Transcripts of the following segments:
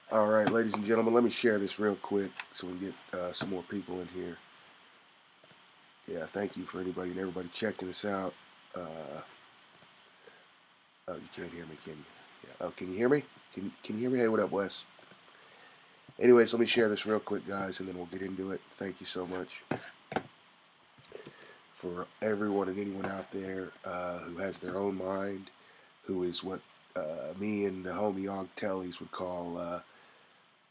All right, ladies and gentlemen, let me share this real quick so we can get some more people in here. Yeah, thank you for anybody and everybody checking this out. Oh, you can't hear me, can you? Yeah. Oh, can you hear me? Can you hear me? Hey, what up, Wes? Anyways, let me share this real quick, guys, and then we'll get into it. Thank you so much for everyone and anyone out there who has their own mind, who is what me and the homie Og Tellies would call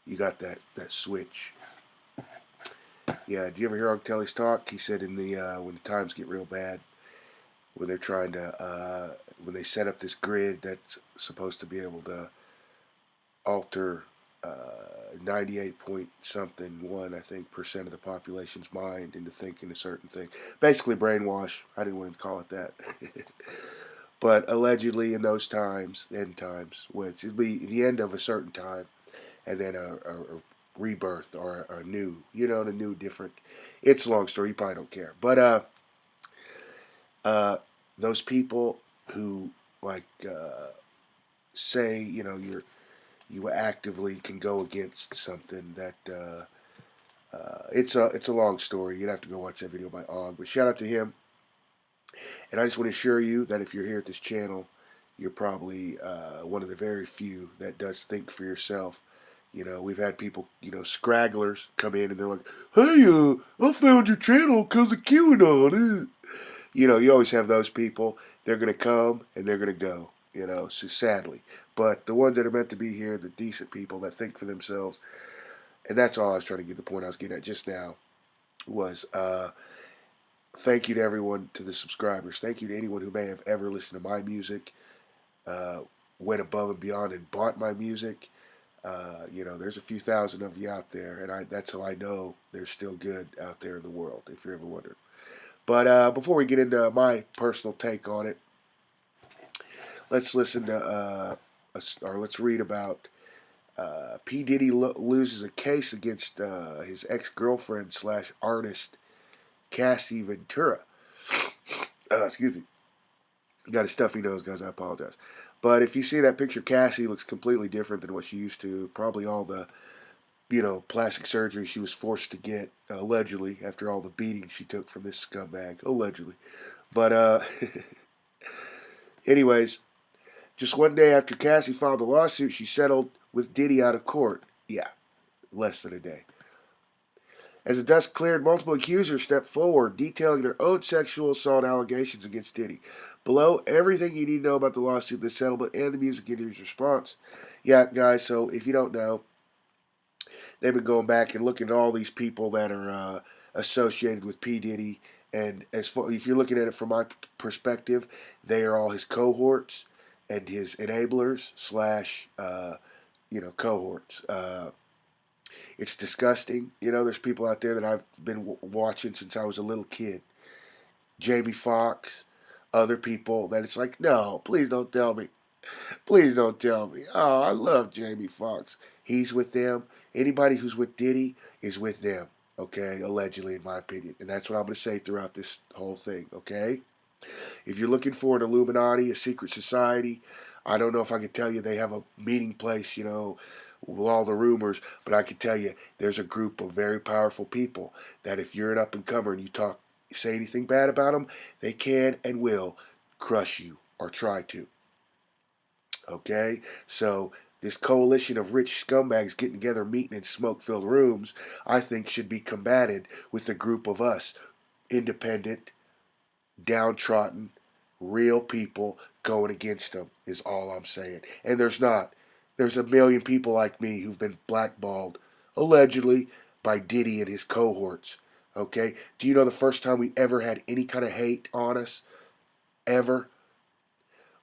you got that switch. Yeah, do you ever hear Og Tellies talk? He said in the when the times get real bad, when they're trying to when they set up this grid that's supposed to be able to alter 98 point something one, I think, percent of the population's mind into thinking a certain thing. Basically brainwash. I didn't want to call it that. But allegedly in those times, end times, which would be the end of a certain time, and then a rebirth or a new, a new different. It's a long story. You probably don't care, but those people who like say you actively can go against something that it's a long story. You'd have to go watch that video by Og. But shout out to him, and I just want to assure you that if you're here at this channel, you're probably one of the very few that does think for yourself. We've had people, scragglers come in and they're like, "Hey, I found your channel because of QAnon." You always have those people. They're gonna come and they're gonna go. So sadly, but the ones that are meant to be here, the decent people that think for themselves, and that's all I was trying to get. The point I was getting at just now was thank you to everyone, to the subscribers. Thank you to anyone who may have ever listened to my music, uh, went above and beyond and bought my music. There's a few thousand of you out there, and that's how I know there's still good out there in the world, if you're ever wondering. But before we get into my personal take on it, let's listen to, or let's read about P. Diddy loses a case against his ex-girlfriend slash artist, Cassie Ventura. Excuse me. Got a stuffy nose, guys. I apologize. But if you see that picture, Cassie looks completely different than what she used to. Probably all the, plastic surgery she was forced to get, allegedly, after all the beating she took from this scumbag. Allegedly. But, anyways, just one day after Cassie filed a lawsuit, she settled with Diddy out of court. Yeah, less than a day. As the dust cleared, multiple accusers stepped forward, detailing their own sexual assault allegations against Diddy. Below, everything you need to know about the lawsuit, the settlement, and the music industry's response. Yeah, guys, so if you don't know, they've been going back and looking at all these people that are associated with P. Diddy. And if you're looking at it from my perspective, they are all his cohorts and his enablers slash, cohorts. It's disgusting. There's people out there that I've been watching since I was a little kid. Jamie Foxx, other people that it's like, no, please don't tell me. Please don't tell me. Oh, I love Jamie Foxx. He's with them. Anybody who's with Diddy is with them. Okay, allegedly, in my opinion. And that's what I'm going to say throughout this whole thing. Okay? If you're looking for an Illuminati, a secret society, I don't know if I can tell you they have a meeting place, with all the rumors, but I can tell you there's a group of very powerful people that if you're an up and comer and say anything bad about them, they can and will crush you or try to. Okay? So this coalition of rich scumbags getting together, meeting in smoke-filled rooms, I think should be combated with a group of us, independent, downtrodden, real people going against them is all I'm saying. And there's not. There's a million people like me who've been blackballed, allegedly, by Diddy and his cohorts. Okay? Do you know the first time we ever had any kind of hate on us, ever,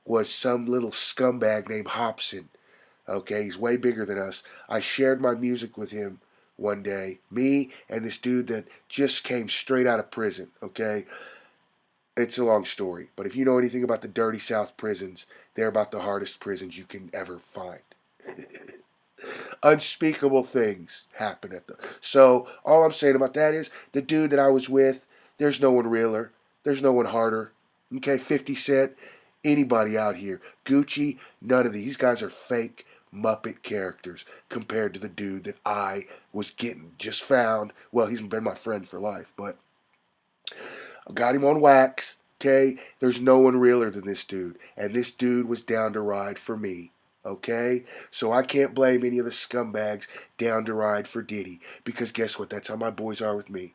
was some little scumbag named Hobson. Okay? He's way bigger than us. I shared my music with him one day. Me and this dude that just came straight out of prison. Okay? It's a long story, but if you know anything about the dirty South prisons, they're about the hardest prisons you can ever find. Unspeakable things happen at them. So all I'm saying about that is the dude that I was with, there's no one realer. There's no one harder. Okay, 50 Cent, anybody out here. Gucci, none of these guys are fake Muppet characters compared to the dude that I was getting just found. Well, he's been my friend for life, but I got him on wax. Okay, there's no one realer than this dude, and this dude was down to ride for me. Okay, so I can't blame any of the scumbags down to ride for Diddy, because guess what? That's how my boys are with me.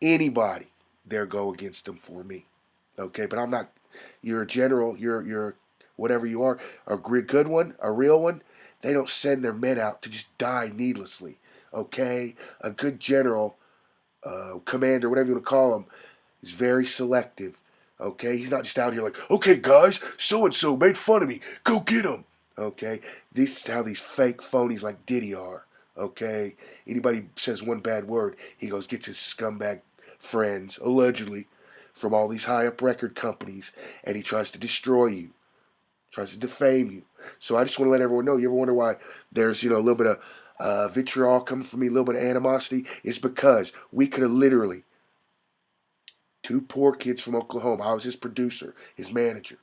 Anybody, they'll go against them for me. Okay, but I'm not. You're a general. You're whatever you are. A good one, a real one. They don't send their men out to just die needlessly. Okay, a good general, commander, whatever you want to call him, is very selective. Okay, he's not just out here like, okay, guys, so and so made fun of me. Go get him. Okay, this is how these fake phonies like Diddy are. Okay, anybody says one bad word, he goes gets his scumbag friends allegedly from all these high up record companies, and he tries to destroy you, tries to defame you. So I just want to let everyone know. You ever wonder why there's a little bit of vitriol coming from me, a little bit of animosity? It's because we could have literally two poor kids from Oklahoma. I was his producer, his manager.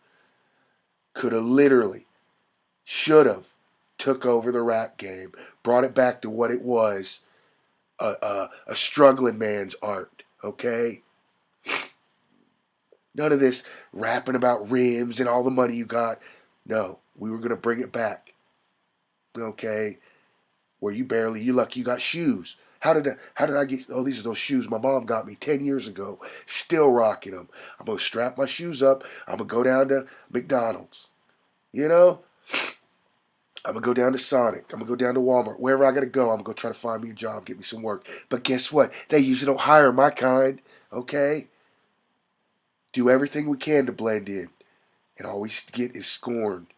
Could have literally, should have, took over the rap game, brought it back to what it was, a struggling man's art. Okay, none of this rapping about rims and all the money you got. No, we were gonna bring it back. Okay, where you lucky you got shoes. How did I get? Oh, these are those shoes my mom got me 10 years ago. Still rocking them. I'm gonna strap my shoes up. I'm gonna go down to McDonald's. You know, I'm gonna go down to Sonic. I'm gonna go down to Walmart. Wherever I gotta go, I'm gonna go try to find me a job, get me some work. But guess what? They usually don't hire my kind. Okay, do everything we can to blend in, and all we get is scorned,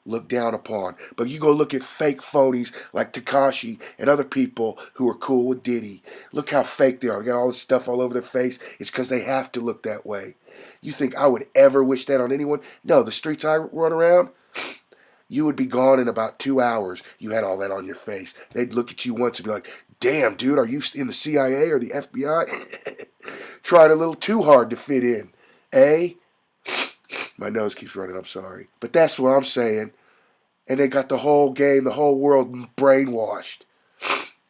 looked down upon. But you go look at fake phonies like Tekashi and other people who are cool with Diddy. Look how fake they are. They got all this stuff all over their face. It's because they have to look that way. You think I would ever wish that on anyone? No, the streets I run around, you would be gone in about 2 hours. You had all that on your face. They'd look at you once and be like, damn, dude, are you in the CIA or the FBI? Trying a little too hard to fit in. Eh? My nose keeps running, I'm sorry. But that's what I'm saying. And they got the whole game, the whole world brainwashed.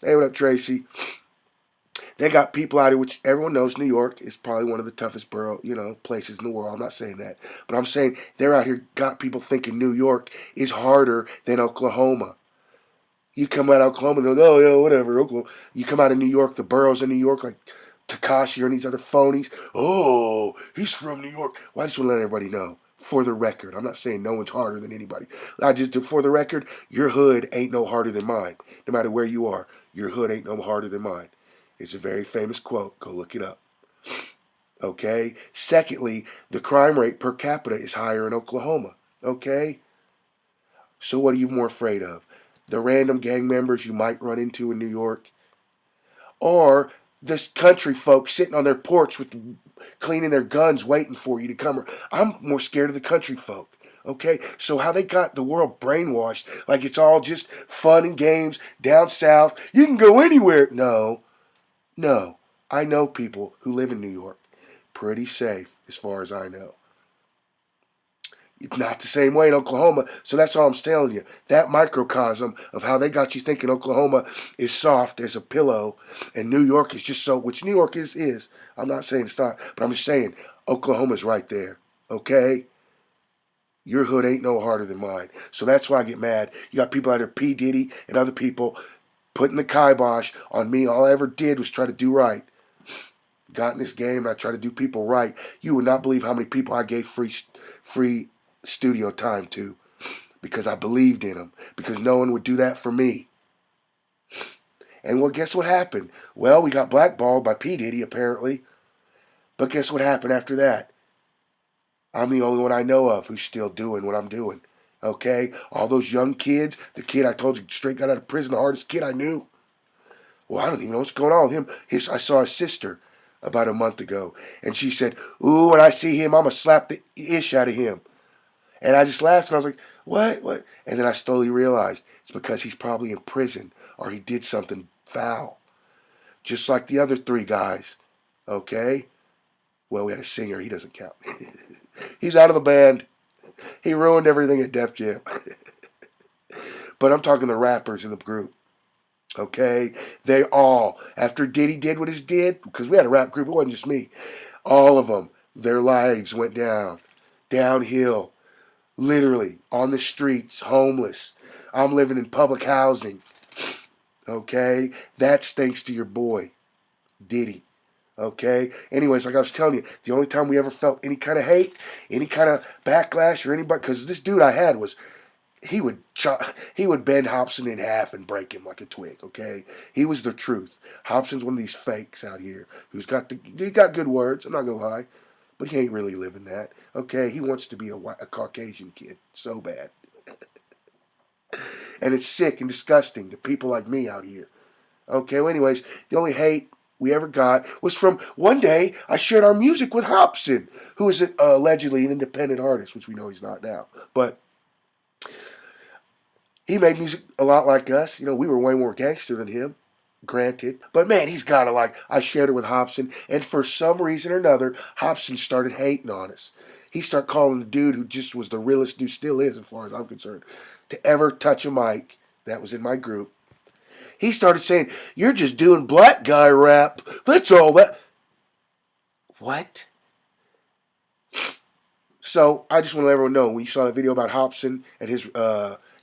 Hey, what up, Tracy? They got people out here, which everyone knows New York is probably one of the toughest places in the world. I'm not saying that. But I'm saying they're out here, got people thinking New York is harder than Oklahoma. You come out of Oklahoma and go, oh, yeah, whatever, Oklahoma. You come out of New York, the boroughs in New York, like Tekashi and these other phonies. Oh, he's from New York. Well, I just want to let everybody know. For the record, I'm not saying no one's harder than anybody. For the record, your hood ain't no harder than mine. No matter where you are, your hood ain't no harder than mine. It's a very famous quote. Go look it up. Okay? Secondly, the crime rate per capita is higher in Oklahoma. Okay? So what are you more afraid of? The random gang members you might run into in New York? Or this country folks sitting on their porch with cleaning their guns waiting for you to come? I'm more scared of the country folk. Okay, so how they got the world brainwashed like it's all just fun and games down south. You can go anywhere. No. I know people who live in New York. Pretty safe as far as I know. It's not the same way in Oklahoma, so that's all I'm telling you. That microcosm of how they got you thinking Oklahoma is soft as a pillow, and New York is just so, which New York is. I'm not saying it's not, but I'm just saying Oklahoma's right there, okay? Your hood ain't no harder than mine. So that's why I get mad. You got people out there, P. Diddy and other people, putting the kibosh on me. All I ever did was try to do right. Got in this game and I try to do people right. You would not believe how many people I gave free studio time to because I believed in them, because no one would do that for me. And well, guess what happened? Well, we got blackballed by P. Diddy, apparently. But guess what happened after that? I'm the only one I know of who's still doing what I'm doing. Okay? All those young kids, the kid I told you straight got out of prison, the hardest kid I knew. Well, I don't even know what's going on with him. I saw his sister about a month ago, and she said, ooh, when I see him, I'm going to slap the ish out of him. And I just laughed, and I was like, what? And then I slowly realized it's because he's probably in prison or he did something foul. Just like the other three guys. Okay? Well, we had a singer. He doesn't count. He's out of the band. He ruined everything at Def Jam. But I'm talking the rappers in the group. Okay? They all, after Diddy did what he did, because we had a rap group, it wasn't just me, all of them, their lives went downhill, literally, on the streets, homeless. I'm living in public housing. Okay? That's thanks to your boy, Diddy. Okay? Anyways, like I was telling you, the only time we ever felt any kind of hate, any kind of backlash or anybody, because this dude I had was, he would bend Hobson in half and break him like a twig. Okay, he was the truth. Hobson's one of these fakes out here who's he got good words. I'm not gonna lie, but he ain't really living that. Okay, he wants to be a Caucasian kid so bad, and it's sick and disgusting to people like me out here. Okay, well, anyways, the only hate we ever got was from one day I shared our music with Hobson, who is allegedly an independent artist, which we know he's not now, but he made music a lot like us. You know, we were way more gangster than him, granted. But man, he's got to like, I shared it with Hobson, and for some reason or another, Hobson started hating on us. He started calling the dude who just was the realest dude, still is as far as I'm concerned, to ever touch a mic that was in my group. He started saying, "You're just doing black guy rap. That's all that." What? So I just want to let everyone know, when you saw that video about Hobson and his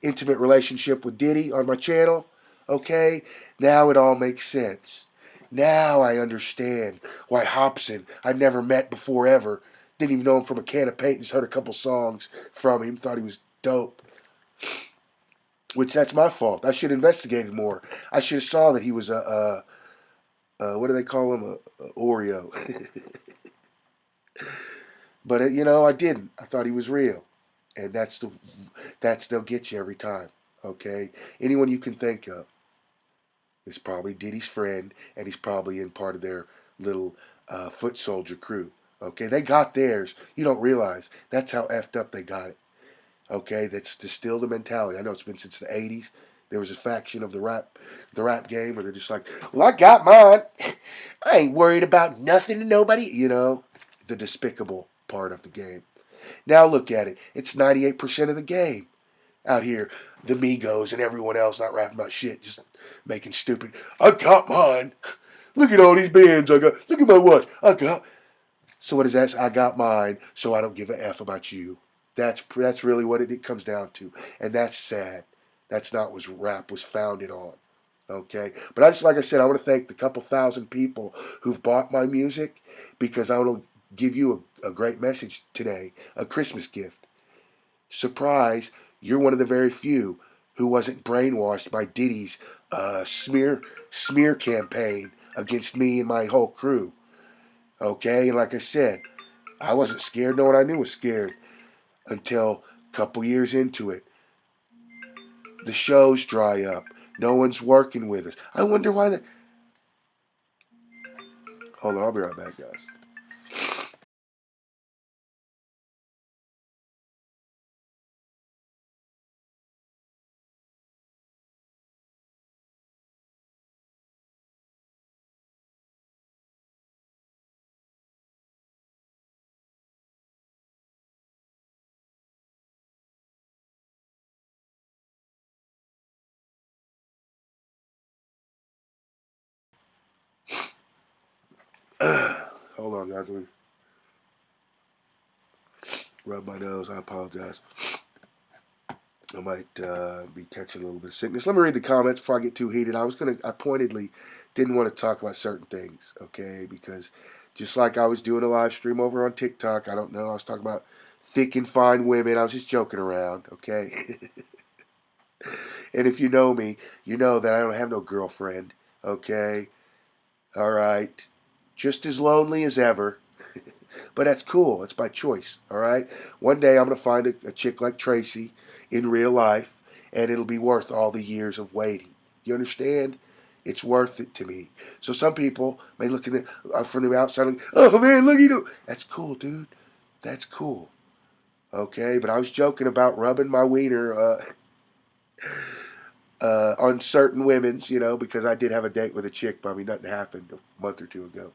intimate relationship with Diddy on my channel, okay, now it all makes sense. Now I understand why Hobson, I never met before ever, didn't even know him from a can of paint, just heard a couple songs from him, thought he was dope. Which, that's my fault. I should have investigated more. I should have saw that he was what do they call him? A Oreo. But you know, I didn't. I thought he was real, and they'll get you every time. Okay, anyone you can think of is probably Diddy's friend, and he's probably in part of their little foot soldier crew. Okay, they got theirs. You don't realize that's how effed up they got it. Okay, that's distilled the mentality. I know it's been since the '80s. There was a faction of the rap game where they're just like, "Well, I got mine. I ain't worried about nothing and nobody." You know, the despicable part of the game. Now look at it. It's 98% of the game out here. The Migos and everyone else not rapping about shit, just making stupid. I got mine. Look at all these bands I got. Look at my watch. I got. So what is that? I got mine, so I don't give a f about you. That's really what it comes down to, and that's sad. That's not what rap was founded on. Okay, but like I said, I want to thank the couple thousand people who've bought my music, because I want to give you a great message today, a Christmas gift. Surprise, you're one of the very few who wasn't brainwashed by Diddy's smear campaign against me and my whole crew. Okay, and like I said, I wasn't scared. No one I knew was scared until a couple years into it. The shows dry up. No one's working with us. I wonder why the. Hold on, I'll be right back, guys. Hold on, guys. Let me rub my nose. I apologize. I might be catching a little bit of sickness. Let me read the comments before I get too heated. I pointedly didn't want to talk about certain things, okay? Because just like I was doing a live stream over on TikTok, I don't know, I was talking about thick and fine women. I was just joking around, okay? And if you know me, you know that I don't have no girlfriend, okay? All right. Just as lonely as ever. But that's cool. It's by choice, all right? One day I'm going to find a chick like Tracy in real life, and it'll be worth all the years of waiting. You understand? It's worth it to me. So some people may look at it from the outside and, "Oh, man, look at you." That's cool, dude. That's cool. Okay? But I was joking about rubbing my wiener on certain women's, you know, because I did have a date with a chick, but I mean, nothing happened a month or two ago.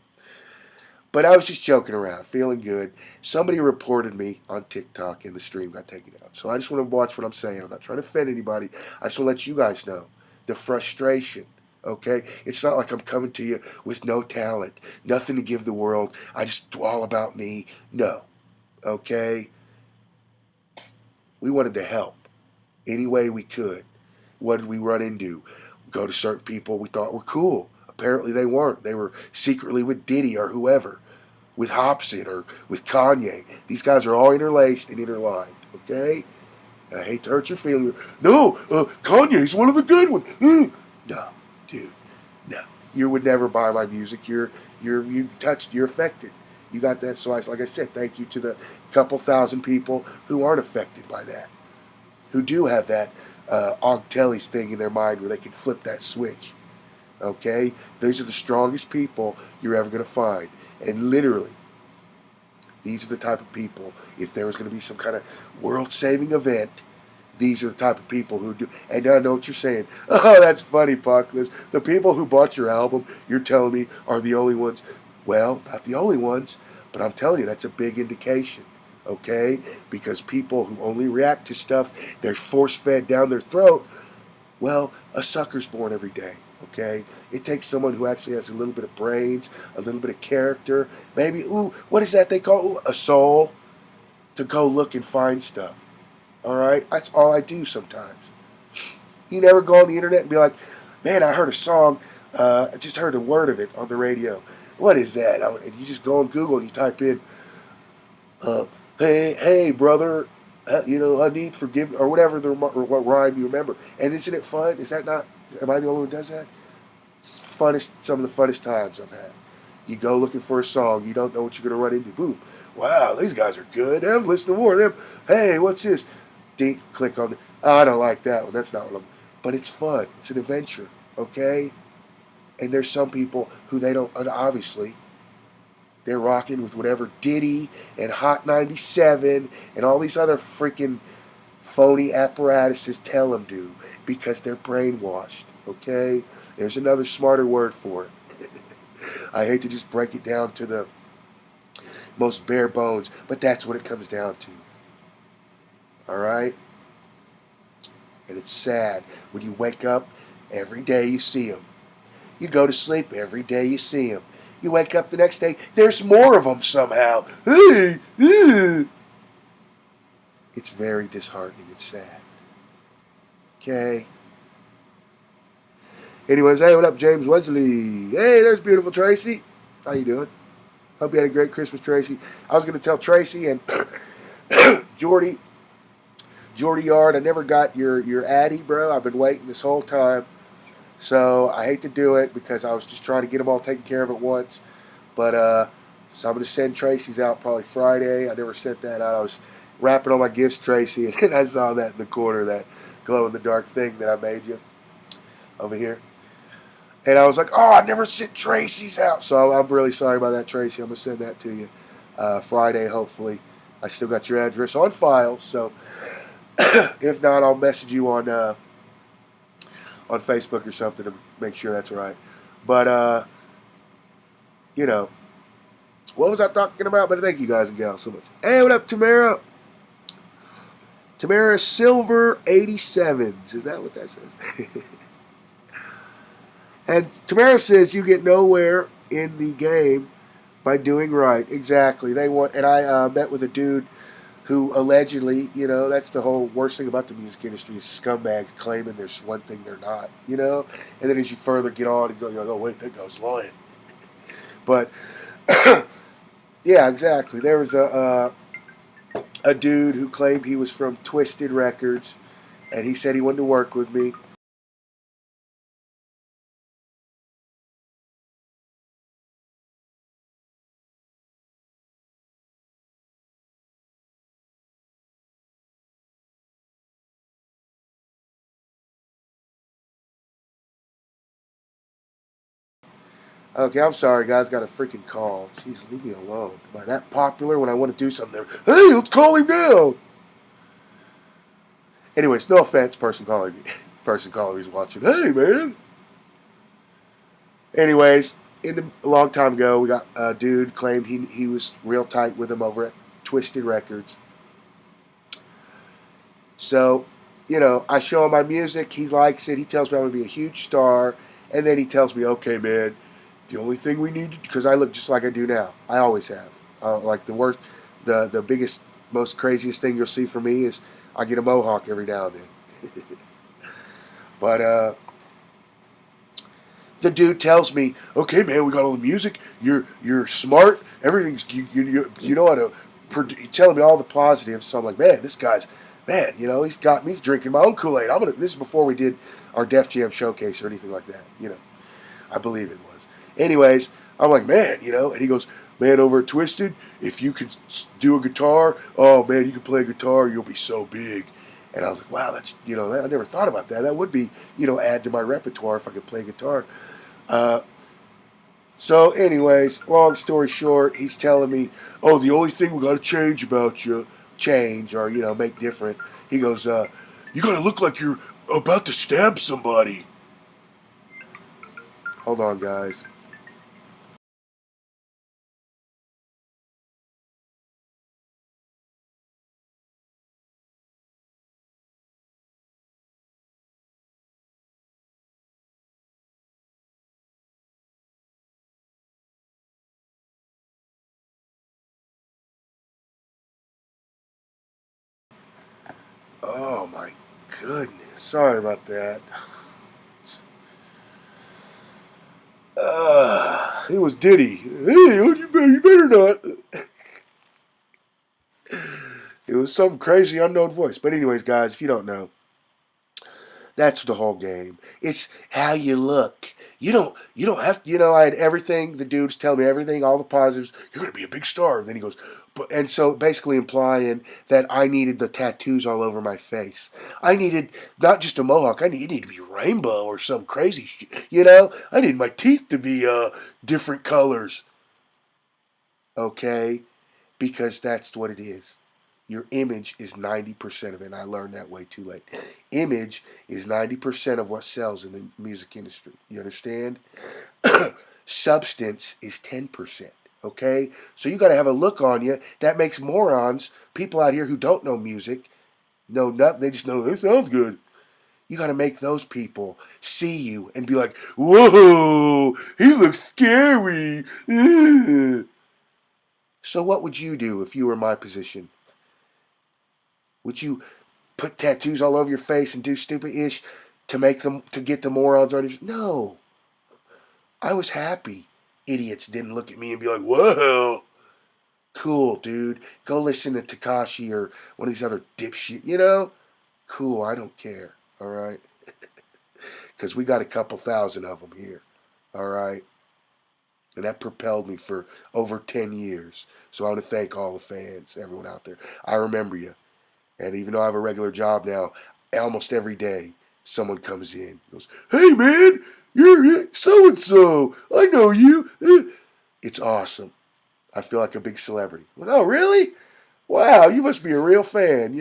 But I was just joking around, feeling good. Somebody reported me on TikTok and the stream got taken out. So I just want to watch what I'm saying. I'm not trying to offend anybody. I just want to let you guys know the frustration. Okay? It's not like I'm coming to you with no talent, nothing to give the world. I just all about me. No. Okay? We wanted to help any way we could. What did we run into? Go to certain people we thought were cool. Apparently they weren't. They were secretly with Diddy or whoever, with Hobson or with Kanye. These guys are all interlaced and interlined, okay? And I hate to hurt your feelings. No, Kanye's one of the good ones. No, dude, no. You would never buy my music. You touched. You're affected. You got that. So like I said, thank you to the couple thousand people who aren't affected by that, who do have that Og Telly's thing in their mind where they can flip that switch. Okay? These are the strongest people you're ever going to find. And literally, these are the type of people, if there was going to be some kind of world-saving event, these are the type of people who do. And I know what you're saying. Oh, that's funny, PacLives. The people who bought your album, you're telling me, are the only ones. Well, not the only ones, but I'm telling you, that's a big indication. Okay? Because people who only react to stuff they're force-fed down their throat, well, a sucker's born every day. Okay? It takes someone who actually has a little bit of brains, a little bit of character, maybe, what is that they call a soul, to go look and find stuff. All right? That's all I do sometimes. You never go on the internet and be like, man, I heard a song, I just heard a word of it on the radio. What is that? And you just go on Google and you type in, hey, brother, I need forgiveness, or whatever what rhyme you remember. And isn't it fun? Is that not, am I the only one who does that? It's some of the funnest times I've had. You go looking for a song, you don't know what you're going to run into. Boom. Wow, these guys are good. I've listened to more of them. Hey, what's this? Dink, click on it. Oh, I don't like that one. That's not what I'm. But it's fun. It's an adventure. Okay? And there's some people who they don't, obviously, they're rocking with whatever Diddy and Hot 97 and all these other freaking phony apparatuses tell them to because they're brainwashed. Okay? There's another smarter word for it. I hate to just break it down to the most bare bones, but that's what it comes down to. All right? And it's sad when you wake up, every day you see them. You go to sleep, every day you see them. You wake up the next day, there's more of them somehow. It's very disheartening and sad. Okay? Anyways, hey, what up, James Wesley? Hey, there's beautiful Tracy. How you doing? Hope you had a great Christmas, Tracy. I was going to tell Tracy and Jordy Yard, I never got your Addy, bro. I've been waiting this whole time. So I hate to do it because I was just trying to get them all taken care of at once. But so I'm going to send Tracy's out probably Friday. I never sent that out. I was wrapping all my gifts, Tracy, and then I saw that in the corner, that glow-in-the-dark thing that I made you over here. And I was like, oh, I never sent Tracy's out. So I'm really sorry about that, Tracy. I'm going to send that to you Friday, hopefully. I still got your address on file. So if not, I'll message you on Facebook or something to make sure that's right. But, what was I talking about? But thank you guys and gals so much. Hey, what up, Tamara? Tamara Silver 87s. Is that what that says? And Tamara says you get nowhere in the game by doing right. Exactly. They want, and I met with a dude who allegedly, that's the whole worst thing about the music industry is scumbags claiming there's one thing they're not, And then as you further get on and go, you're like, oh, wait, that guy's lying. But, yeah, exactly. There was a dude who claimed he was from Twisted Records, and he said he wanted to work with me. Okay, I'm sorry, guys. Got a freaking call. Jeez, leave me alone. Am I that popular when I want to do something? Hey, let's call him now. Anyways, no offense, person calling me. Person calling me is watching. Hey, man. Anyways, a long time ago, we got a dude claimed he was real tight with him over at Twisted Records. So, I show him my music. He likes it. He tells me I'm gonna be a huge star, and then he tells me, "Okay, man, the only thing we need, because I look just like I do now. I always have. Like the worst, the biggest, most craziest thing you'll see from me is I get a mohawk every now and then. But the dude tells me, "Okay, man, we got all the music. You're smart. Everything's you know how to." Telling me all the positives. So I'm like, man, this guy's man. He's got me drinking my own Kool-Aid. This is before we did our Def Jam showcase or anything like that. I believe it was. Anyways, I'm like, man, and he goes, man, over at Twisted, if you could do a guitar, oh man, you can play a guitar, you'll be so big. And I was like, wow, that's I never thought about that. That would be add to my repertoire if I could play guitar. Uh, so, anyways, long story short, he's telling me, oh, the only thing we got to change or, make different. He goes, you got to look like you're about to stab somebody. Hold on, guys. Oh, my goodness. Sorry about that. It was Diddy. Hey, you better not. It was some crazy unknown voice. But anyways, guys, if you don't know, that's the whole game. It's how you look. You don't have I had everything, the dudes tell me everything, all the positives, you're gonna be a big star. And then he goes, but and so basically implying that I needed the tattoos all over my face. I needed not just a mohawk, it needed to be rainbow or some crazy I needed my teeth to be different colors. Okay? Because that's what it is. Your image is 90% of it, and I learned that way too late. Image is 90% of what sells in the music industry. You understand? Substance is 10%. Okay? So you got to have a look on you that makes morons, people out here who don't know music, know nothing. They just know, it sounds good. You got to make those people see you and be like, whoa, he looks scary. Ugh. So what would you do if you were in my position? Would you put tattoos all over your face and do stupid ish to get the morons on your? No, I was happy. Idiots didn't look at me and be like, "Whoa, cool, dude. Go listen to Takashi or one of these other dipshit." Cool. I don't care. All right, because we got a couple thousand of them here. All right, and that propelled me for over 10 years. So I want to thank all the fans, everyone out there. I remember you. And even though I have a regular job now, almost every day someone comes in, goes, "Hey man, you're so and so. I know you." It's awesome. I feel like a big celebrity. Like, oh really? Wow, you must be a real fan.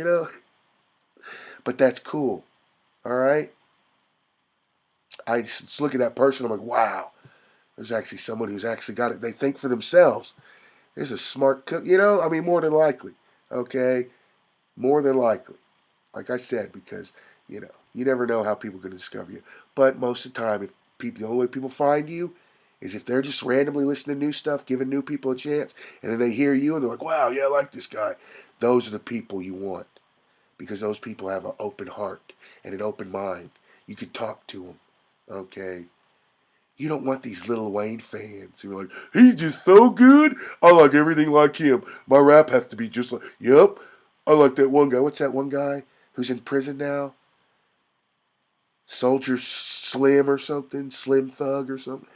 But that's cool. All right. I just look at that person. I'm like, wow. There's actually someone who's actually got it. They think for themselves. There's a smart cook. I mean, more than likely. Okay, more than likely. Like I said, because you never know how people are going to discover you. But most of the time, the only way people find you is if they're just randomly listening to new stuff, giving new people a chance, and then they hear you and they're like, "Wow, yeah, I like this guy." Those are the people you want because those people have an open heart and an open mind. You can talk to them. Okay. You don't want these Lil Wayne fans who are like, "He's just so good. I like everything like him. My rap has to be just like." Yep. I like that one guy. What's that one guy who's in prison now? Soldier Slim or something? Slim Thug or something?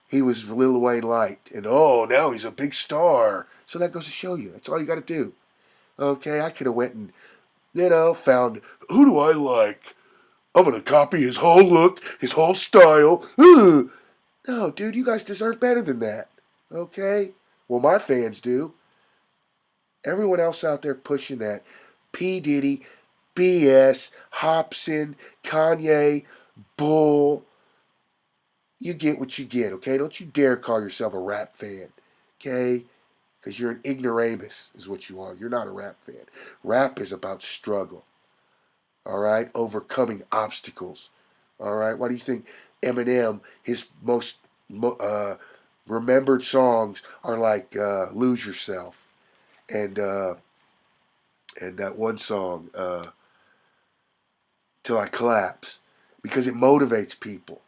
He was Lil Wayne Light. And oh, now he's a big star. So that goes to show you. That's all you got to do. Okay, I could have went and, found, who do I like? I'm going to copy his whole look, his whole style. Ugh. No, dude, you guys deserve better than that. Okay? Well, my fans do. Everyone else out there pushing that P. Diddy, BS, Hobson, Kanye, Bull. You get what you get, okay? Don't you dare call yourself a rap fan, okay? Because you're an ignoramus is what you are. You're not a rap fan. Rap is about struggle, all right? Overcoming obstacles, all right? Why do you think Eminem, his most remembered songs are like Lose Yourself and that one song, Till I Collapse? Because it motivates people,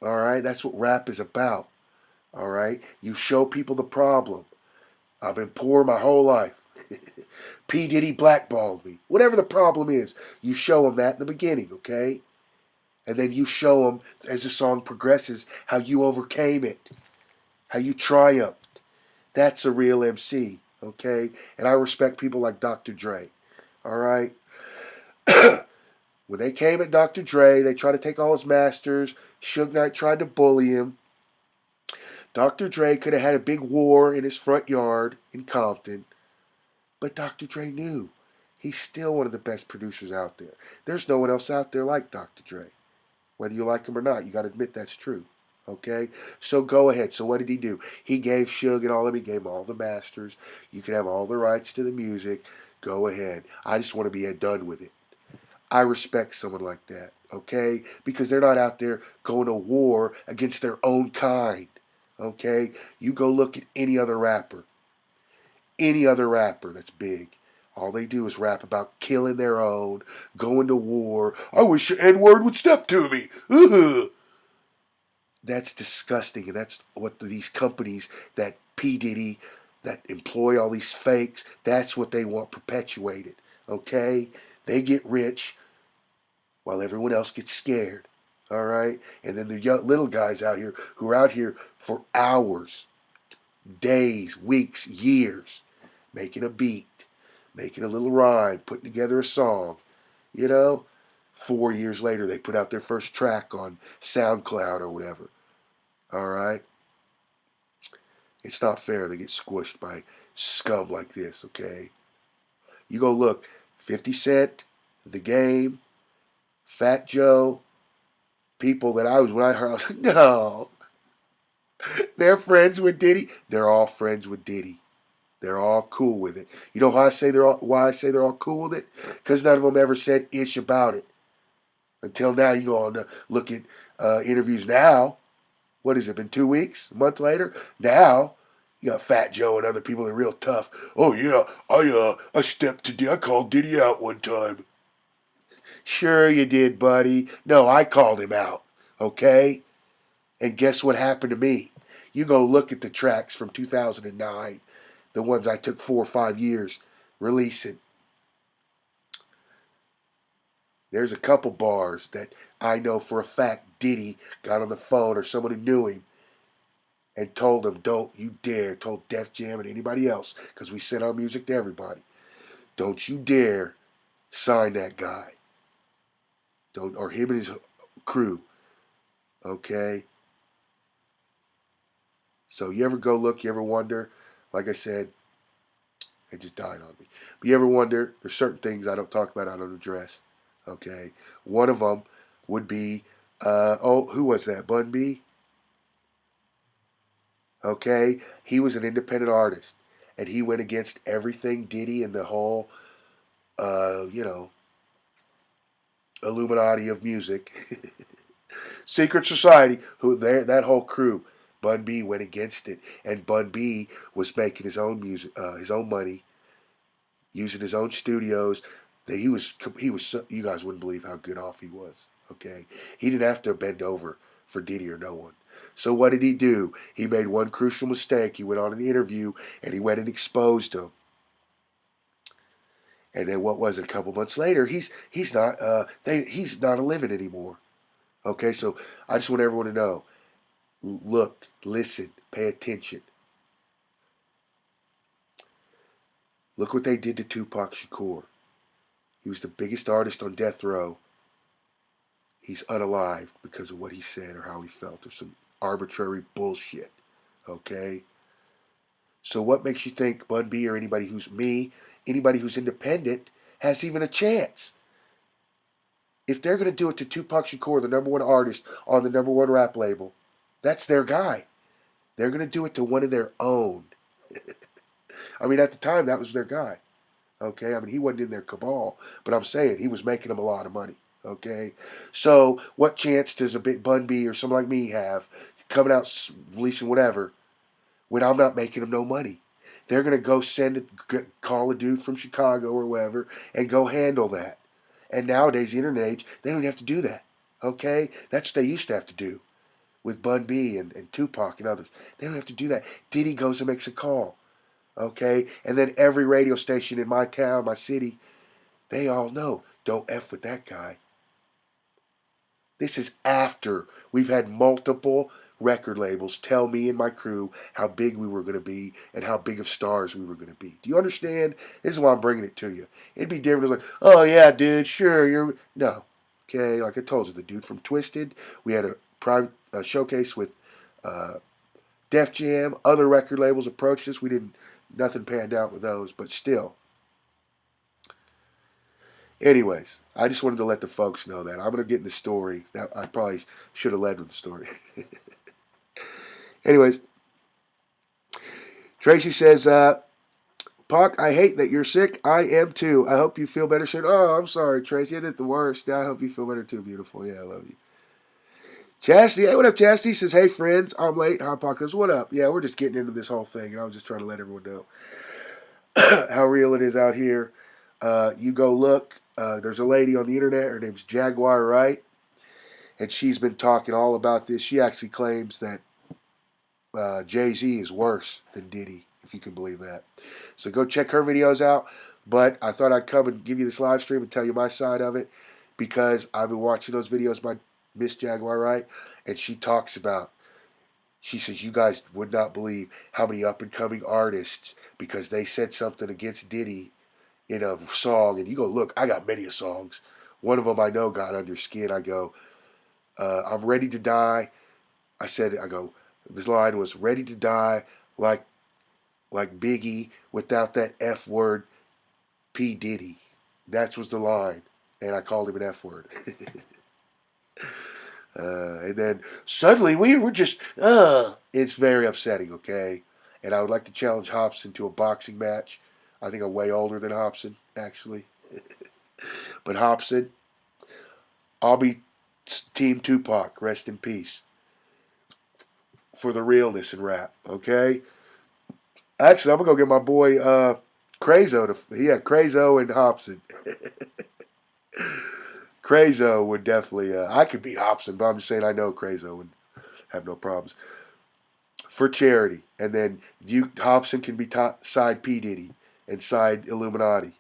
all right? That's what rap is about, all right? You show people the problem. I've been poor my whole life. P. Diddy blackballed me. Whatever the problem is, you show them that in the beginning, okay? And then you show them, as the song progresses, how you overcame it, how you triumphed. That's a real MC, okay? And I respect people like Dr. Dre, all right? When they came at Dr. Dre, they tried to take all his masters. Suge Knight tried to bully him. Dr. Dre could have had a big war in his front yard in Compton. But Dr. Dre knew he's still one of the best producers out there. There's no one else out there like Dr. Dre. Whether you like him or not, you got to admit that's true. Okay? So go ahead. So what did he do? He gave Suge and all of them, he gave them all the masters. You can have all the rights to the music. Go ahead. I just want to be done with it. I respect someone like that. Okay? Because they're not out there going to war against their own kind. Okay? You go look at any other rapper. Any other rapper that's big. All they do is rap about killing their own, going to war. I wish the N-word would step to me. Ugh. That's disgusting, and that's what these companies that P. Diddy, that employ all these fakes, that's what they want perpetuated. Okay? They get rich while everyone else gets scared. All right? And then the little guys out here who are out here for hours, days, weeks, years, making a beat, making a little rhyme, putting together a song. You know, 4 years later, they put out their first track on SoundCloud or whatever. All right? It's not fair. They get squished by scum like this, okay? You go look. 50 Cent, The Game, Fat Joe, people that when I heard, I was like, no. They're friends with Diddy. They're all friends with Diddy. They're all cool with it. You know why I say they're all cool with it? Because none of them ever said ish about it. Until now, you go on to look at interviews now. What has it been, 2 weeks? A month later? Now, you got Fat Joe and other people that are real tough. Oh yeah, I stepped to Diddy. I called Diddy out one time. Sure you did, buddy. No, I called him out. Okay? And guess what happened to me? You go look at the tracks from 2009, the ones I took 4 or 5 years releasing. There's a couple bars that I know for a fact Diddy got on the phone or someone who knew him and told him, don't you dare, told Def Jam and anybody else, because we sent our music to everybody, don't you dare sign that guy. Don't, or him and his crew. Okay? So you ever go look, you ever wonder, like I said, it just died on me. But you ever wonder, there's certain things I don't talk about, I don't address. Okay? One of them would be, who was that? Bun B? Okay? He was an independent artist. And he went against everything Diddy and the whole, you know, Illuminati of music. Secret Society, that whole crew. Bun B went against it. And Bun B was making his own music, his own money, using his own studios. He was, you guys wouldn't believe how good off he was. Okay? He didn't have to bend over for Diddy or no one. So what did he do? He made one crucial mistake. He went on an interview and he went and exposed him. And then what was it? A couple months later, he's not a living anymore. Okay, so I just want everyone to know: look, listen, pay attention. Look what they did to Tupac Shakur. He was the biggest artist on death row. He's unalived because of what he said or how he felt or some arbitrary bullshit. Okay. So what makes you think Bun B or anybody who's independent, has even a chance? If they're going to do it to Tupac Shakur, the number one artist on the number one rap label, that's their guy. They're going to do it to one of their own. I mean, at the time, that was their guy. Okay, I mean, he wasn't in their cabal, but I'm saying he was making them a lot of money. Okay, so what chance does a big Bun B or someone like me have coming out releasing whatever when I'm not making them no money? They're gonna go call a dude from Chicago or wherever and go handle that. And nowadays, the internet age, they don't have to do that. Okay, that's what they used to have to do with Bun B and Tupac and others. They don't have to do that. Diddy goes and makes a call. Okay, and then every radio station in my town, my city, they all know, don't F with that guy. This is after we've had multiple record labels tell me and my crew how big we were going to be and how big of stars we were going to be. Do you understand? This is why I'm bringing it to you. It'd be different. It's like, oh yeah, dude, sure, you're... No. Okay, like I told you, the dude from Twisted, we had a private showcase with Def Jam. Other record labels approached us. We didn't... Nothing panned out with those, but still. Anyways, I just wanted to let the folks know that. I'm going to get in the story. That I probably should have led with the story. Anyways, Tracy says, Puck, I hate that you're sick. I am too. I hope you feel better soon. Oh, I'm sorry, Tracy. I did the worst. I hope you feel better too, beautiful. Yeah, I love you. Chastity, hey, what up, Chastity? Says, hey, friends, I'm late. Hi, Puck. What up? Yeah, we're just getting into this whole thing, and I was just trying to let everyone know how real it is out here. You go look. There's a lady on the internet. Her name's Jaguar Wright, and she's been talking all about this. She actually claims that Jay-Z is worse than Diddy, if you can believe that. So go check her videos out. But I thought I'd come and give you this live stream and tell you my side of it because I've been watching those videos by Miss Jaguar Wright, and she talks about, she says, you guys would not believe how many up-and-coming artists, because they said something against Diddy in a song, and you go, look, I got many of songs. One of them I know got under skin. I go, I'm ready to die. This line was ready to die like Biggie without that F word, P. Diddy. That was the line, and I called him an F word. And then suddenly we were just, it's very upsetting, okay? And I would like to challenge Hobson to a boxing match. I think I'm way older than Hobson, actually. But Hobson, I'll be Team Tupac, rest in peace, for the realness in rap, okay? Actually, I'm going to go get my boy Crazo. Crazo and Hobson. Crazo would definitely, I could beat Hobson, but I'm just saying I know Crazo would have no problems. For charity. And then Hobson can be side P. Diddy and side Illuminati.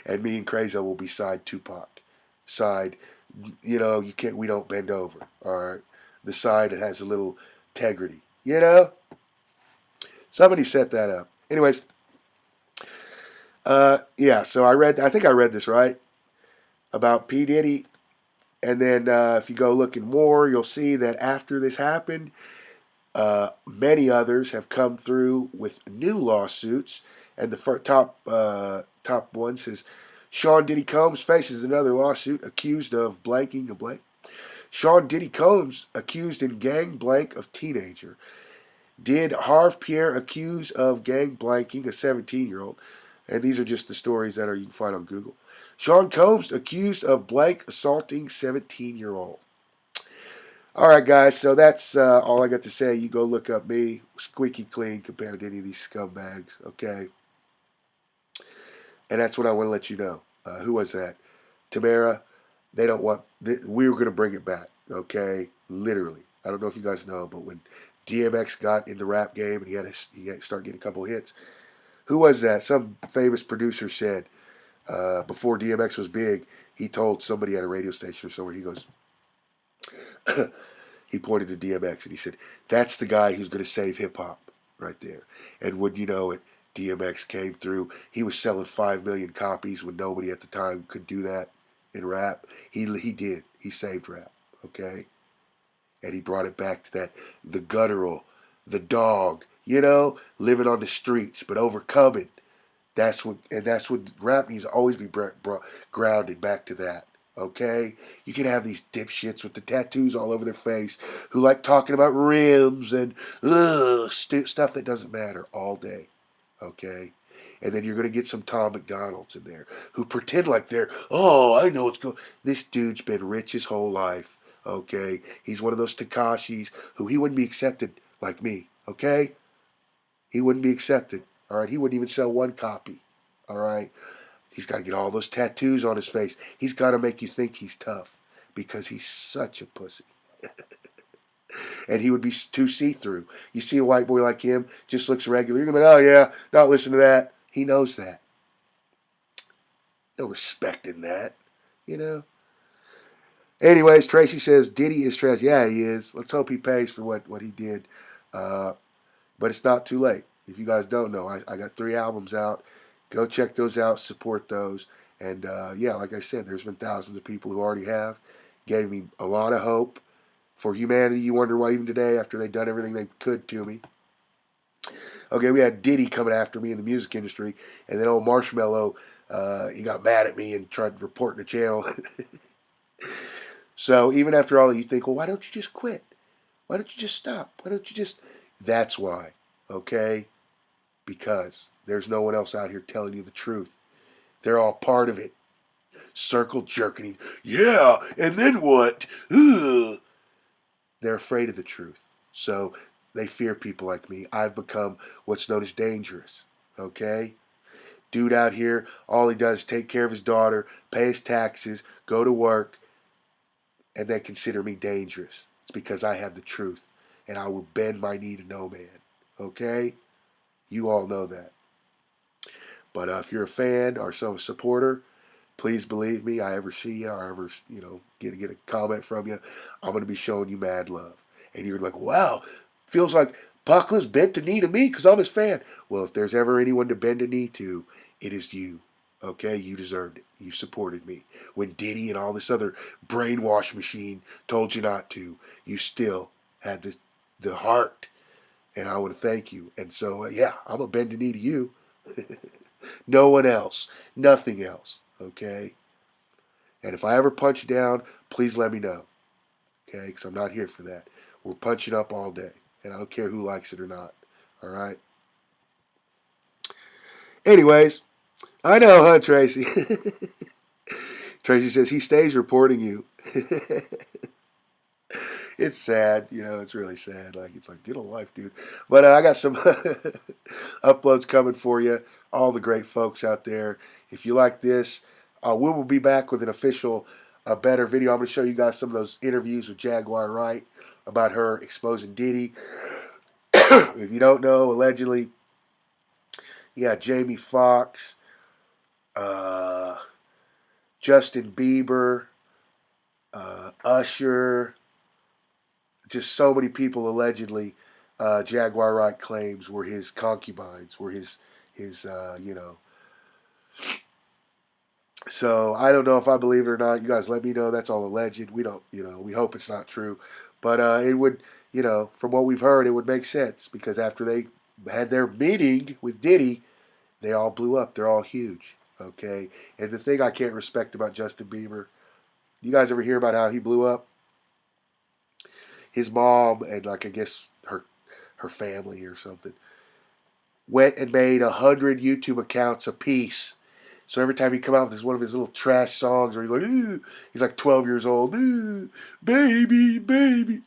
And me and Crazo will be side Tupac. Side, we don't bend over. All right. The side that has a little integrity. Somebody set that up. Anyways. So I think I read this right about P. Diddy. And then if you go looking more, you'll see that after this happened, many others have come through with new lawsuits. And the top one says, Sean Diddy Combs faces another lawsuit accused of blanking a blank. Sean Diddy Combs accused in gang blank of teenager. Did Harv Pierre accused of gang blanking a 17-year-old? And these are just the stories that you can find on Google. Sean Combs accused of blank assaulting 17-year-old. All right, guys, so that's all I got to say. You go look up me, squeaky clean compared to any of these scumbags, okay? And that's what I want to let you know. Who was that? Tamara. They don't want... we were going to bring it back, okay? Literally. I don't know if you guys know, but when DMX got in the rap game and he had to start getting a couple of hits, who was that? Some famous producer said, before DMX was big, he told somebody at a radio station or somewhere, he goes... he pointed to DMX and he said, that's the guy who's going to save hip-hop right there. And wouldn't you know it, DMX came through. He was selling 5 million copies when nobody at the time could do that in rap. He did. He saved rap, okay? And he brought it back to the guttural, the dog, living on the streets, but overcoming. That's what rap needs to always be grounded back to that, Okay? You can have these dipshits with the tattoos all over their face who like talking about rims and stuff that doesn't matter all day. Okay? And then you're going to get some Tom McDonald's in there who pretend like they're, oh, I know what's going. This dude's been rich his whole life. Okay? He's one of those Takashis who he wouldn't be accepted like me. Okay? He wouldn't be accepted. All right? He wouldn't even sell one copy. All right? He's got to get all those tattoos on his face. He's got to make you think he's tough because he's such a pussy. And he would be too see-through. You see a white boy like him, just looks regular. You're going to be like, oh, yeah, not listen to that. He knows that. No respect in that, you know. Anyways, Tracy says Diddy is trash. Yeah, he is. Let's hope he pays for what he did. But it's not too late. If you guys don't know, I got 3 albums out. Go check those out. Support those. And, yeah, like I said, there's been thousands of people who already have. Gave me a lot of hope for humanity. You wonder why even today, after they've done everything they could to me. Okay, we had Diddy coming after me in the music industry. And then old Marshmello, he got mad at me and tried reporting the channel. So even after all, you think, well, why don't you just quit? Why don't you just stop? Why don't you just... That's why, okay? Because there's no one else out here telling you the truth. They're all part of it. Circle jerking. Yeah, and then what? Ugh. They're afraid of the truth. So they fear people like me. I've become what's known as dangerous, okay? Dude out here, all he does is take care of his daughter, pay his taxes, go to work, and they consider me dangerous. It's because I have the truth, and I will bend my knee to no man. Okay? You all know that. But if you're a fan or some supporter, please believe me. I ever see you or ever get a comment from you, I'm gonna be showing you mad love. And you're like, wow, feels like PacLives bent the knee to me because I'm his fan. Well, if there's ever anyone to bend a knee to, it is you. Okay, you deserved it. You supported me. When Diddy and all this other brainwash machine told you not to, you still had the heart. And I want to thank you. And so, yeah, I'm going to bend the knee to you. No one else. Nothing else. Okay? And if I ever punch you down, please let me know. Okay? Because I'm not here for that. We're punching up all day. And I don't care who likes it or not. All right? Anyways, I know, huh, Tracy? Tracy says he stays reporting you. It's sad, it's really sad. It's like, get a life, dude. But I got some uploads coming for you. All the great folks out there. If you like this, we will be back with an official, better video. I'm going to show you guys some of those interviews with Jaguar Wright about her exposing Diddy. If you don't know, allegedly, Jamie Foxx, Justin Bieber, Usher, just so many people allegedly Jaguar Wright claims were his concubines, were his So I don't know if I believe it or not. You guys let me know. That's all alleged. We don't, we hope it's not true. But it would, from what we've heard, it would make sense because after they had their meeting with Diddy, they all blew up. They're all huge. Okay. And the thing I can't respect about Justin Bieber, you guys ever hear about how he blew up? His mom and I guess her family or something went and made 100 YouTube accounts apiece. So every time he come out with one of his little trash songs, or he's like 12 years old, baby, baby.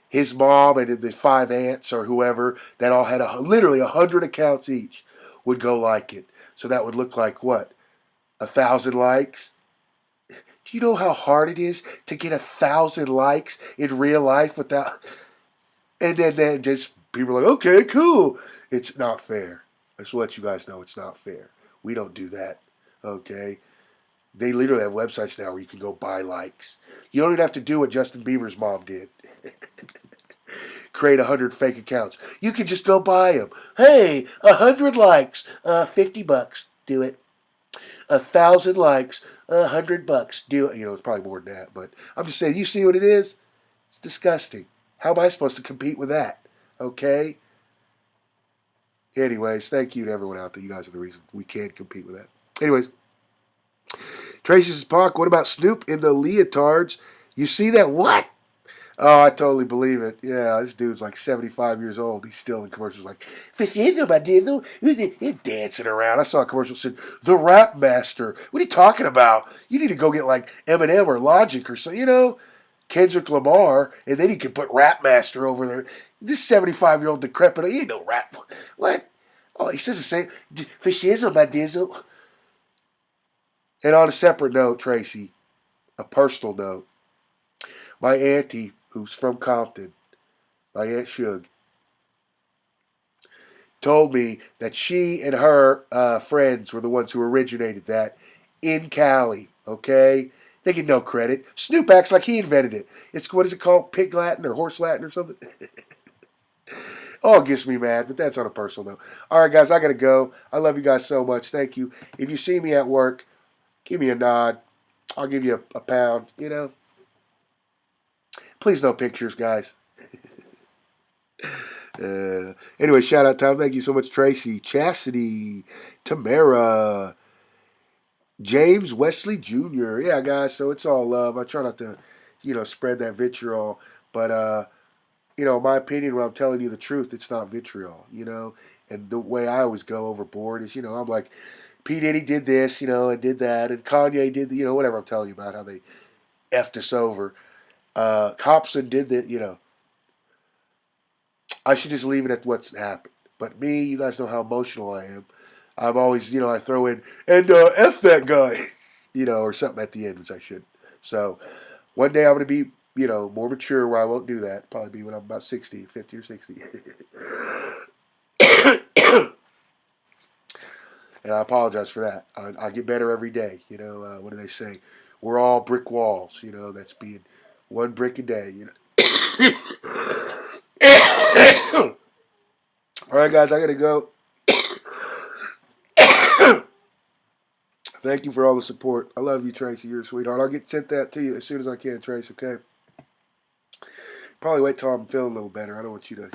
His mom and the 5 aunts or whoever that all had literally 100 accounts each would go like it. So that would look like what? 1,000 likes. Do you know how hard it is to get 1,000 likes in real life without? And then just people are like, okay, cool. It's not fair. Just to let you guys know, it's not fair. We don't do that. Okay. They literally have websites now where you can go buy likes. You don't even have to do what Justin Bieber's mom did. Create 100 fake accounts. You can just go buy them. Hey, 100 likes, $50. Do it. 1,000 likes, $100. Do it. It's probably more than that, but I'm just saying. You see what it is? It's disgusting. How am I supposed to compete with that? Okay. Anyways, thank you to everyone out there. You guys are the reason we can't compete with that. Anyways, Tracy says, Punk, what about Snoop in the leotards? You see that? What? Oh, I totally believe it. Yeah, this dude's like 75 years old. He's still in commercials like, he's dancing around. I saw a commercial that said, the rap master. What are you talking about? You need to go get like Eminem or Logic or so, Kendrick Lamar, and then you can put rap master over there. This 75-year-old decrepit, he ain't no rap. What? Oh, he says the same. For shizzle, my dizzle. And on a separate note, Tracy, a personal note, my auntie, who's from Compton, my Aunt Shug, told me that she and her friends were the ones who originated that in Cali, okay? They get no credit. Snoop acts like he invented it. It's, what is it called? Pig Latin or horse Latin or something? Oh, it gets me mad, but that's on a personal note. All right, guys, I got to go. I love you guys so much. Thank you. If you see me at work, give me a nod. I'll give you a pound, Please no pictures, guys. Anyway, shout out time. Thank you so much, Tracy, Chastity, Tamara, James Wesley Jr. Yeah, guys, so it's all love. I try not to, spread that vitriol. But, my opinion, when I'm telling you the truth, it's not vitriol, And the way I always go overboard is, I'm like, P. Diddy did this, and did that. And Kanye did, whatever I'm telling you about, how they effed us over. Hobson did that, I should just leave it at what's happened. But me, you guys know how emotional I am. I'm always, I throw in, and F that guy, or something at the end, which I shouldn't. So one day I'm going to be, more mature where I won't do that. Probably be when I'm about 60, 50 or 60. And I apologize for that. I get better every day. What do they say? We're all brick walls, that's being one brick a day, All right, guys, I got to go. Thank you for all the support. I love you, Tracy. You're a sweetheart. I'll get sent that to you as soon as I can, Trace, okay? Probably wait till I'm feeling a little better. I don't want you to,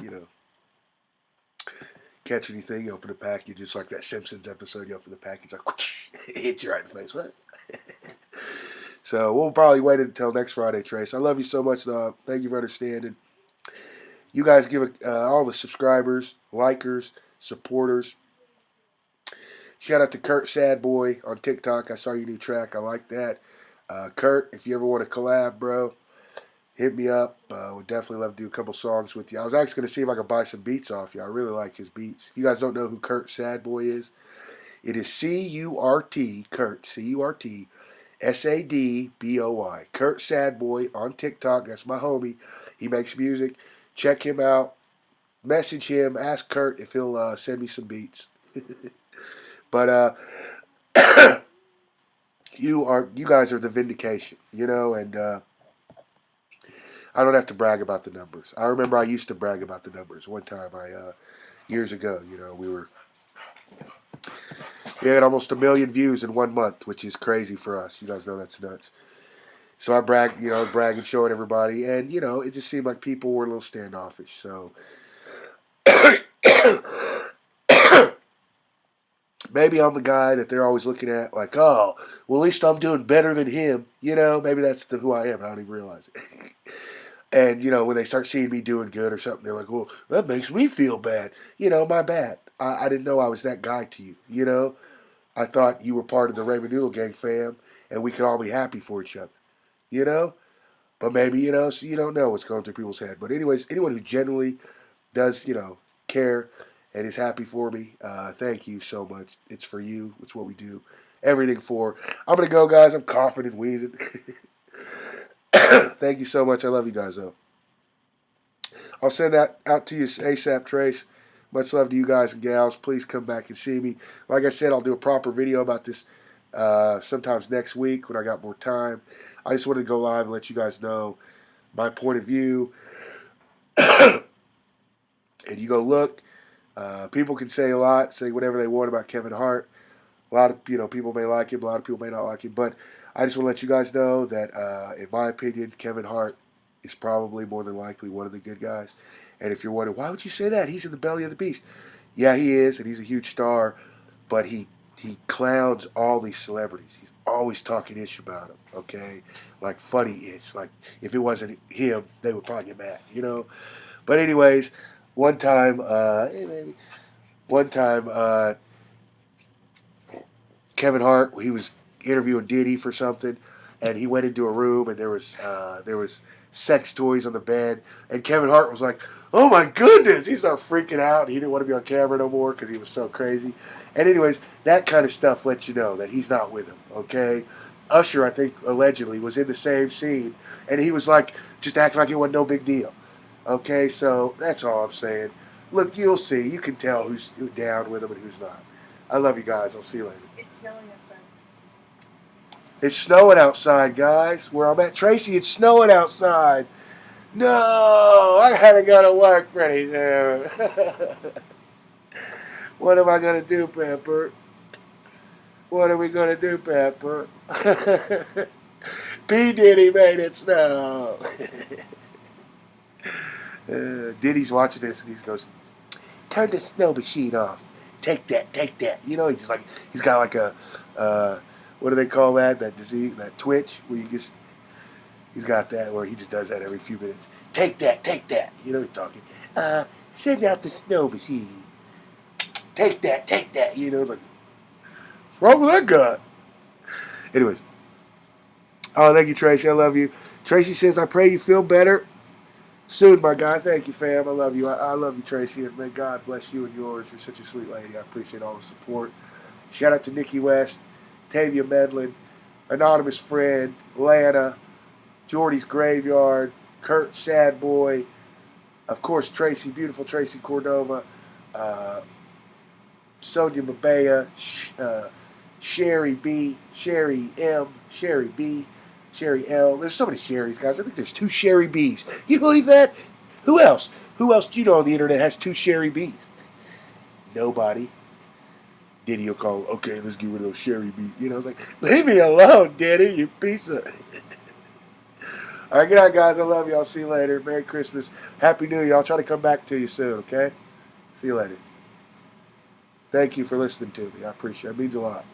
catch anything. You open the package. It's like that Simpsons episode. You open the package, like, it hits you right in the face. What? So we'll probably wait until next Friday, Trace. I love you so much, though. Thank you for understanding. You guys give all the subscribers, likers, supporters. Shout out to Kurt Sadboy on TikTok. I saw your new track. I like that. Kurt, if you ever want to collab, bro, hit me up. Would definitely love to do a couple songs with you. I was actually going to see if I could buy some beats off you. I really like his beats. If you guys don't know who Kurt Sadboy is, it is C-U-R-T, Kurt, C-U-R-T, S-A-D-B-O-Y. Kurt Sadboy on TikTok. That's my homie. He makes music. Check him out. Message him. Ask Kurt if he'll send me some beats. But you guys are the vindication, and I don't have to brag about the numbers. I remember I used to brag about the numbers one time. Years ago, we had almost 1 million views in 1 month, which is crazy for us. You guys know that's nuts. So I bragging, showing everybody, and it just seemed like people were a little standoffish. So maybe I'm the guy that they're always looking at, like, oh, well, at least I'm doing better than him. Maybe that's who I am. I don't even realize it. And, when they start seeing me doing good or something, they're like, well, that makes me feel bad. My bad. I didn't know I was that guy to you, I thought you were part of the Raymond Noodle Gang fam, and we could all be happy for each other, But maybe, so you don't know what's going through people's head. But anyways, anyone who genuinely does, care and is happy for me, thank you so much. It's for you. It's what we do. Everything for. I'm going to go, guys. I'm coughing and wheezing. Thank you so much. I love you guys, though. I'll send that out to you ASAP, Trace. Much love to you guys and gals. Please come back and see me. Like I said, I'll do a proper video about this sometimes next week when I got more time. I just wanted to go live and let you guys know my point of view. And you go look. People can say a lot, say whatever they want about Kevin Hart. A lot of people may like him. A lot of people may not like him. But I just want to let you guys know that, in my opinion, Kevin Hart is probably more than likely one of the good guys. And if you're wondering, why would you say that? He's in the belly of the beast. Yeah, he is, and he's a huge star. But he he clowns all these celebrities. He's always talking ish about them, okay? Like funny ish. Like if it wasn't him, they would probably get mad, you know? But anyways, one time, hey baby, one time, Kevin Hart, he was interviewing Diddy for something, and he went into a room and there was sex toys on the bed, and Kevin Hart was like, "Oh my goodness!" He started freaking out. He didn't want to be on camera no more because he was so crazy. And anyways, that kind of stuff lets you know that he's not with him. Okay, Usher, I think allegedly was in the same scene, and he was like just acting like it wasn't no big deal. Okay, so that's all I'm saying. Look, you'll see. You can tell who's down with him and who's not. I love you guys. I'll see you later. It's snowing outside. It's snowing outside, guys. Where I'm at, Tracy, it's snowing outside. No, I gotta go to work pretty soon. What am I gonna do, Pepper? What are we gonna do, Pepper? P. Diddy made it snow. Diddy's watching this and he goes, "Turn the snow machine off. Take that, take that." You know, he's got like a what do they call that? That disease, that twitch, where he's got that where he just does that every few minutes. Take that, take that. You know, he's talking. Send out the snow machine. Take that, take that. You know, like what's wrong with that guy? Anyways, oh, thank you, Tracy. I love you. Tracy says, "I pray you feel better soon, my guy." Thank you, fam. I love you. I love you, Tracy, and may God bless you and yours. You're such a sweet lady. I appreciate all the support. Shout out to Nikki West, Tavia Medlin, Anonymous Friend, Lana, Jordy's Graveyard, Kurt Sad Boy, of course Tracy, beautiful Tracy Cordova, Sonia Mabea, Sherry B, Sherry M, Sherry B, Sherry L. There's so many Sherrys, guys. I think there's 2 Sherry B's. You believe that? Who else? Who else do you know on the internet has 2 Sherry B's? Nobody. Diddy will call, "Okay, let's get rid of those Sherry B's." You know, it's like, leave me alone, Diddy, you piece of... All right, good night, guys. I love you. I'll see you later. Merry Christmas. Happy New Year. I'll try to come back to you soon, okay? See you later. Thank you for listening to me. I appreciate it. It means a lot.